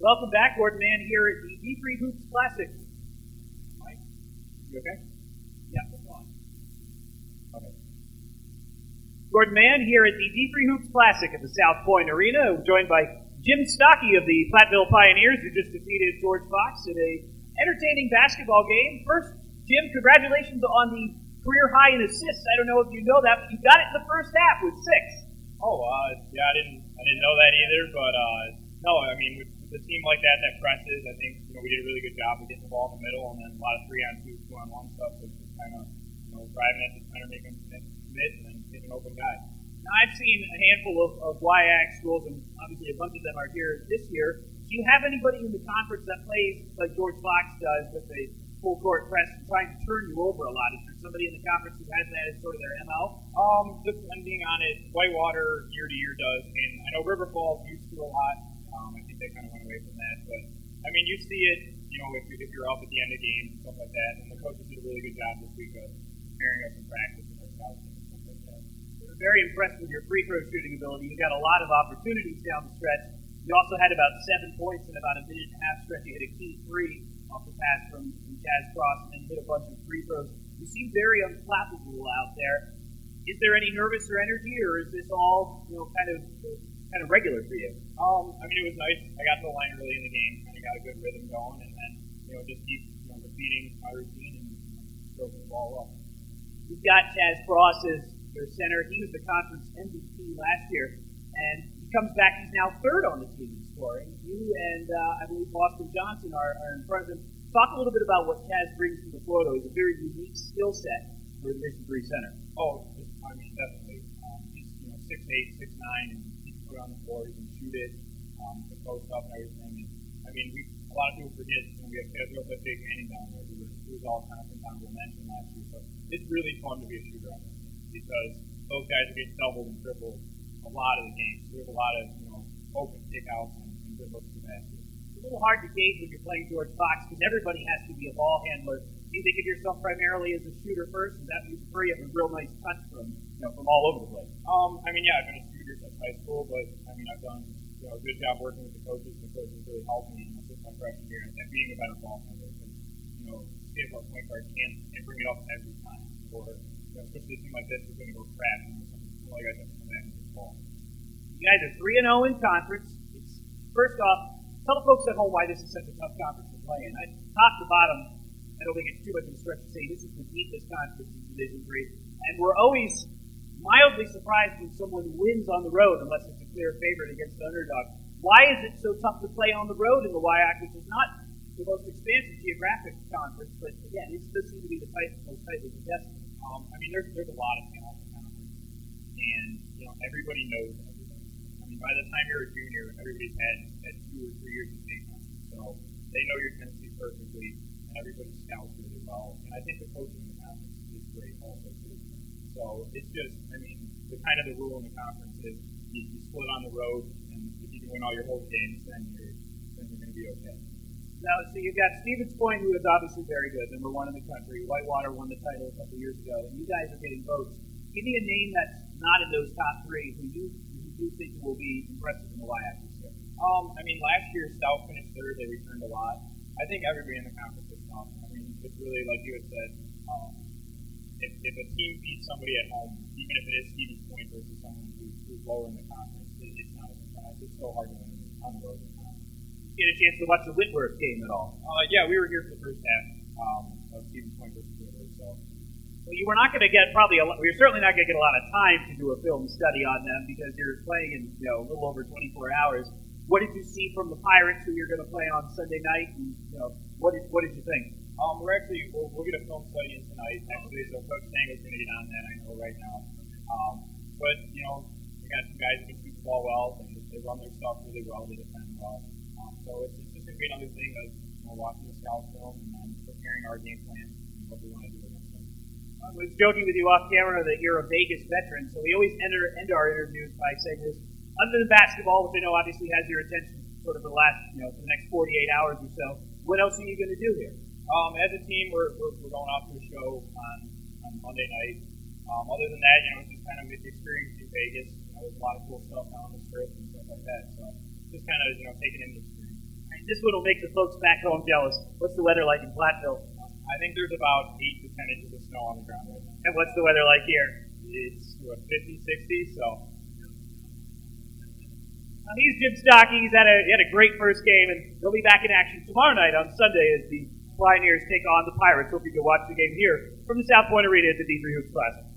Welcome back, Gordon Mann here at the D3 Hoops Classic. Mike, you okay? Yeah, what's on? Okay. Gordon Mann here at the D3 Hoops Classic at the South Point Arena, joined by Jim Stocki of the Platteville Pioneers, who just defeated George Fox in a entertaining basketball game. First, Jim, congratulations on the career high in assists. I don't know if you know that, but you got it in the first half with 6. Yeah, I didn't know that either, but no, I mean, with a team like that presses, I think we did a really good job of getting the ball in the middle, and then a lot of 3-on-2, 2-on-1 stuff, so just kind of driving it, just trying to make them commit and then get an open guy. Now, I've seen a handful of YAC schools, and obviously a bunch of them are here this year. Do you have anybody in the conference that plays like George Fox does with a full court press and trying to turn you over a lot? Is there somebody in the conference who has that as sort of their MO? Depending on it, Whitewater year to year does, and I know River Falls used to a lot. I think they kind of went away from that, but I mean, you see it, if you're up at the end of games and stuff like that, and the coaches did a really good job this week of preparing us in practice and our scouts and stuff like that. We're very impressed with your free throw shooting ability. You got a lot of opportunities down the stretch. You also had about 7 points in about a minute and a half stretch. You hit a key 3 off the pass from Chaz Cross and then hit a bunch of free throws. You seem very unflappable out there. Is there any nervous or energy, or is this all kind of regular for you? I mean, it was nice. I got to the line early in the game, kind of got a good rhythm going, and then just keep repeating my routine and stroking the ball up. You've got Chaz Cross as your center. He was the conference MVP last year, and he comes back. He's now 3rd on the team in scoring. You and I believe Boston Johnson are in front of him. Talk a little bit about what Chaz brings to the floor, though. He's a very unique skill set for a Division III center. I mean, definitely. He's 6'8", 6'9", and he can put it on the floor. He can shoot it, can post up and everything. And, I mean, a lot of people forget we have that big Manning down there who was all conference honorable mention last year. So it's really fun to be a shooter on this team because those guys are getting doubled and tripled a lot of the games. So there's a lot of open kickouts and good looks to the basket. It's a little hard to gauge when you're playing George Fox because everybody has to be a ball handler. Do you think of yourself primarily as a shooter first? Is that you have a real nice touch from all over the place? I mean, yeah, I've been a shooter since high school, but I mean, I've done a good job working with the coaches. The coaches really helped me since my freshman year and being a better ball handler. Because skip our point guard can't bring it up every time, or especially a team like this is going to go crash and some guys have to come back and get the ball. You guys are 3-0 in conference. First off, tell the folks at home why this is such a tough conference to play in. Top to bottom, I don't think it's too much of a stretch to say this is the deepest conference in Division III. And we're always mildly surprised when someone wins on the road, unless it's a clear favorite against the underdog. Why is it so tough to play on the road in the WIAC, which is not the most expansive geographic conference, but again, it does seem to be the most tightly contested. I mean, there's a lot of talent in the conference, and everybody knows everybody. I mean, by the time you're a junior, everybody's had 2 or 3 years of state conference, so they know your tendencies perfectly. Everybody scouts really well, and I think the coaching in the conference is great also too. So it's just, I mean, the rule in the conference is you split on the road, and if you can win all your home games, then you're going to be okay. Now, so you've got Stevens Point, who is obviously very good, number 1 in the country. Whitewater won the title a couple years ago, and you guys are getting votes. Give me a name that's not in those top 3 who you think will be impressive in the WIAC this year. I mean, last year South finished 3rd; they returned a lot. I think everybody in the conference is tough. I mean, it's really like you had said. If a team beats somebody at home, even if it is Stevens Point versus someone who's lower in the conference, it's not a surprise. It's so hard to win on the road in the conference. Get a chance to watch the Whitworth game at all? Yeah, we were here for the first half of Stevens Point versus Whitworth. So, well, you were not going to get you're certainly not going to get a lot of time to do a film study on them because you're playing in a little over 24 hours. What did you see from the Pirates who you're going to play on Sunday night? And, what did you think? We'll get a film study in tonight, actually, so Coach Stanger's going to get on that, I know, right now. But, we got some guys who can shoot the ball well, and they run their stuff really well, they defend well. So it's just going to be another thing of watching the scout film and then preparing our game plan and what we want to do against them. I was joking with you off camera that you're a Vegas veteran, so we always end our interviews by saying this. Other than basketball, which I know obviously has your attention sort of for the next 48 hours or so, what else are you going to do here? As a team, we're going out to a show on Monday night. Other than that, it's just kind of the experience in Vegas. There's a lot of cool stuff down on the strip and stuff like that. So just kind of taking in the experience. This one will make the folks back home jealous. What's the weather like in Platteville? I think there's about 8 to 10 inches of snow on the ground right now. And what's the weather like here? It's 50, 60, so. He's Jim Stocki. He had a great first game, and he'll be back in action tomorrow night on Sunday as the Pioneers take on the Pirates. Hope you can watch the game here from the South Point Arena at the D3 Hoops Classic.